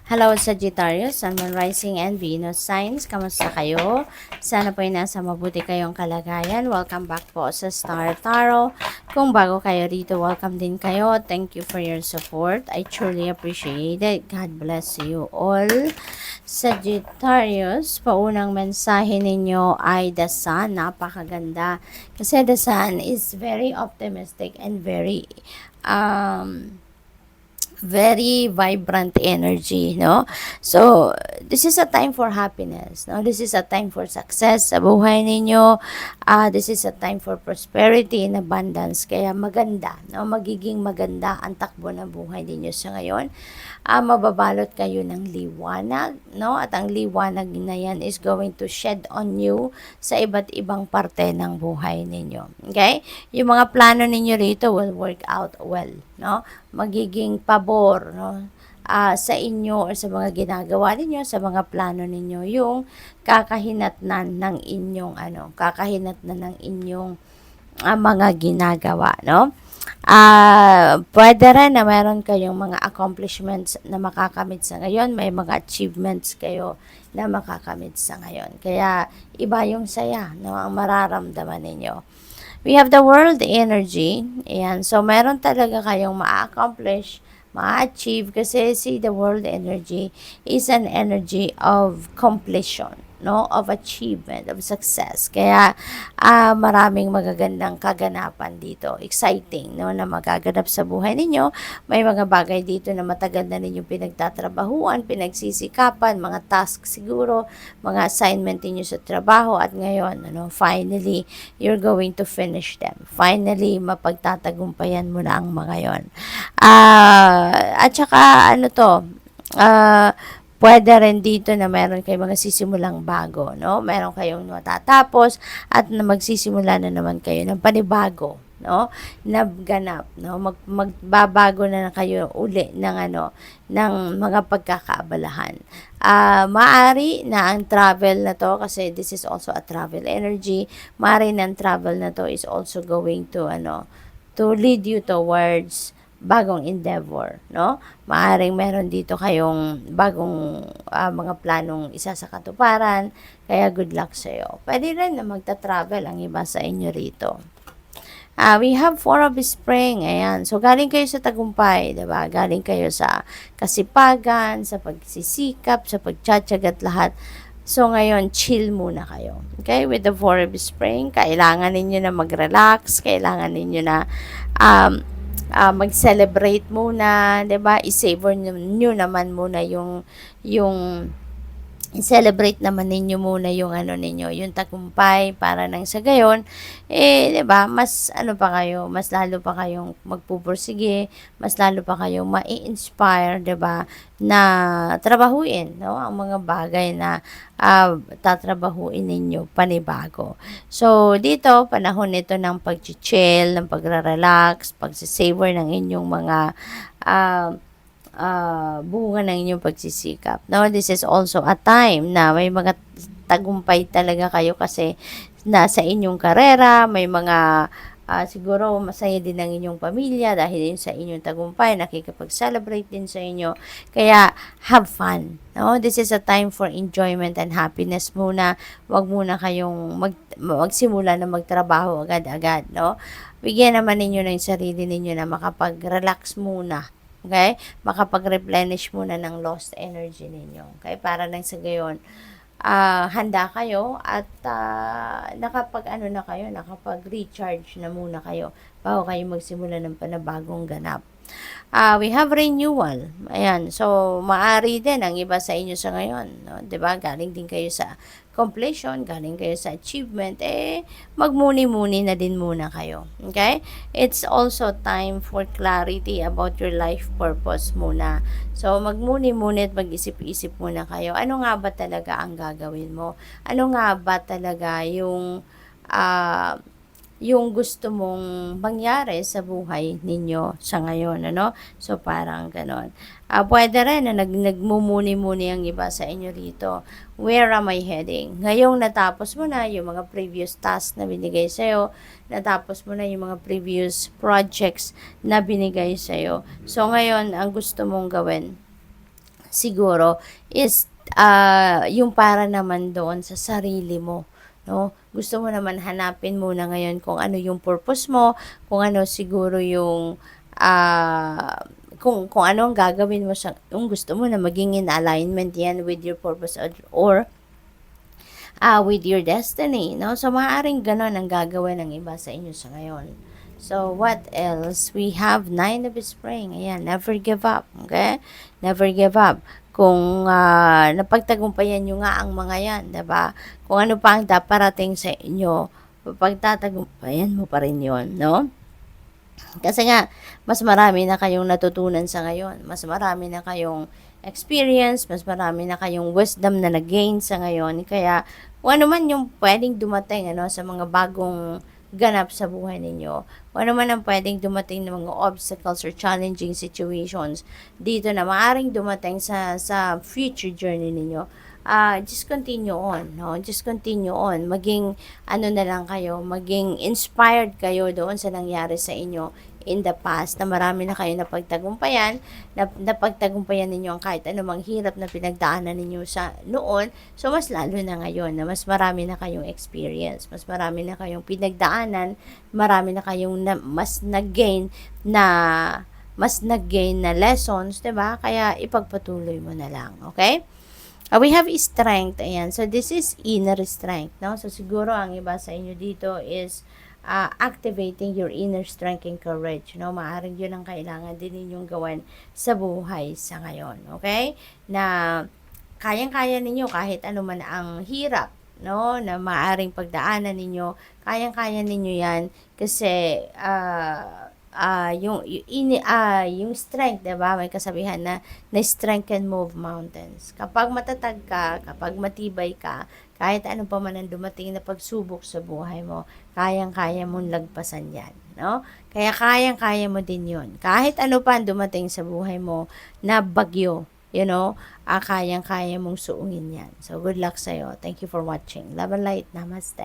Hello Sagittarius, Sun, Moon, Rising, and Venus signs. Kamusta kayo? Sana po ay nasa mabuti kayong kalagayan. Welcome back po sa Star Tarot. Kung bago kayo rito, welcome din kayo. Thank you for your support. I truly appreciate it. God bless you all. Sagittarius, paunang mensahe ninyo ay the Sun. Napakaganda. Kasi the Sun is very optimistic and very vibrant energy, no? So, this is a time for happiness, no? This is a time for success sa buhay ninyo. This is a time for prosperity and abundance. Kaya maganda, no? Magiging maganda ang takbo ng buhay ninyo sa ngayon. Mababalot kayo ng liwanag, no? At ang liwanag na yan is going to shed on you sa iba't ibang parte ng buhay ninyo. Okay? Yung mga plano ninyo rito will work out well, no? Magiging pabor, no? Sa inyo or sa mga ginagawa ninyo, sa mga plano ninyo, yung kakahinatnan ng inyong mga ginagawa, no? Pwede rin na meron kayong mga accomplishments na makakamit sa ngayon, may mga achievements kayo na makakamit sa ngayon. Kaya iba yung saya, no, ang mararamdaman ninyo. We have the world energy. Ayan. So, meron talaga kayong ma-accomplish, ma-achieve kasi see the world energy is an energy of completion, no, of achievement, of success. Kaya maraming magagandang kaganapan dito, exciting, no, na magaganap sa buhay ninyo. May mga bagay dito na matagal na ninyong pinagtatrabahuan, pinagsisikapan, mga task siguro, mga assignment niyo sa trabaho, at ngayon, finally you're going to finish them. Finally mapagtatagumpayan mo na ang mga yon. At saka pwede rin dito na meron kayong mga sisimulang bago, no? Meron kayong matatapos at na magsisimula na naman kayo ng panibago, no? Nabganap, no? Magbabago na kayo uli ng mga pagkakaabalahan. Maari na ang travel na to, kasi this is also a travel energy. Maari na ang travel na to is also going to lead you towards bagong endeavor, no? Maaring meron dito kayong bagong mga planong isa sa katuparan, kaya good luck sa iyo. Pwede rin na magta-travel ang iba sa inyo rito. We have Four of Spring, ayan. So, galing kayo sa tagumpay, diba? Galing kayo sa kasipagan, sa pagsisikap, sa pagtsatsagat lahat. So, ngayon, chill muna kayo. Okay? With the Four of Spring, kailangan ninyo na mag-relax, kailangan ninyo na mag-celebrate muna, 'di ba? I-savor niyo naman muna yung i-celebrate naman ninyo muna yung ninyo, yung tagumpay, para nang sa gayon, 'di ba, mas mas lalo pa kayong magpupursige, mas lalo pa kayong mai-inspire, 'di ba, na trabahuin, no, ang mga bagay na tatrabahuin ninyo panibago. So, dito, panahon nito ng pag-chill, ng pagre-relax, pag-savor ng inyong mga bunga ng inyong pagsisikap. No, this is also a time na may mga tagumpay talaga kayo kasi nasa inyong karera, may mga siguro masaya din ang inyong pamilya dahil din sa inyong tagumpay, nakikipag-celebrate din sa inyo. Kaya, have fun. No? This is a time for enjoyment and happiness muna. Huwag muna kayong magsimula na magtrabaho agad-agad. No? Bigyan naman ninyo ng sarili ninyo na makapag-relax muna. Okay? Makapag-replenish muna ng lost energy ninyo. Okay? Para nang sa gayon, handa kayo at nakapag-recharge na muna kayo bago kayo magsimula ng panabagong ganap. We have renewal. Ayan. So, maari din ang iba sa inyo sa ngayon. No? 'Di ba? Galing din kayo sa completion, galing kayo sa achievement. Magmuni-muni na din muna kayo. Okay? It's also time for clarity about your life purpose muna. So, magmuni-muni at mag-isip-isip muna kayo. Ano nga ba talaga ang gagawin mo? Ano nga ba talaga yung gusto mong mangyari sa buhay ninyo sa ngayon, ano? So, parang ganon. Pwede rin na nagmumuni-muni ang iba sa inyo rito. Where am I heading? Ngayong natapos mo na yung mga previous tasks na binigay sa'yo, natapos mo na yung mga previous projects na binigay sa'yo. So, ngayon, ang gusto mong gawin, siguro is yung para naman doon sa sarili mo, no? Gusto mo naman hanapin muna ngayon kung ano yung purpose mo, kung ano siguro yung kung ano ang gagawin mo sa kung gusto mo na maging in alignment yan with your purpose or with your destiny, no? So, maaaring ganon ang gagawin ng iba sa inyo sa ngayon. So, what else? We have Nine of Spring. Ayan, never give up. Okay? Never give up. Kung napagtagumpayan nyo nga ang mga yan, diba? Kung ano pa ang daparating sa inyo, pagtatagumpayan mo pa rin yon, no? Kasi nga, mas marami na kayong natutunan sa ngayon. Mas marami na kayong experience, mas marami na kayong wisdom na nag-gain sa ngayon. Kaya, kung ano man yung pwedeng dumating sa mga bagong ganap sa buhay ninyo, kung ano man ang pwedeng dumating ng mga obstacles or challenging situations dito na maaring dumating sa future journey ninyo, just continue on, no? Just continue on. Maging, na lang kayo, maging inspired kayo doon sa nangyari sa inyo in the past na marami na kayo napagtagumpayan, napagtagumpayan ninyo ang kahit anumang hirap na pinagdaanan ninyo sa noon. So, mas lalo na ngayon na mas marami na kayong experience, mas marami na kayong pinagdaanan, marami na kayong mas nag-gain na lessons, 'di ba? Kaya ipagpatuloy mo na lang, okay? We have strength, ayan. So, this is inner strength, no? So, siguro ang iba sa inyo dito is activating your inner strength and courage, no? Maaaring yun ang kailangan din ninyong gawin sa buhay sa ngayon, okay? Na kayang-kaya ninyo kahit ano man ang hirap, no? Na maaaring pagdaanan ninyo, kayang-kaya ninyo yan kasi yung strength, 'di ba? May kasabihan na strength can move mountains. Kapag matatag ka, kapag matibay ka, kahit ano pa man ang dumating na pagsubok sa buhay mo, kayang-kaya mong lagpasan 'yan, no? Kaya kayang-kaya mo din 'yon. Kahit ano pa ang dumating sa buhay mo na bagyo, kayang-kaya mong suungin 'yan. So good luck sa iyo. Thank you for watching. Love and light. Namaste.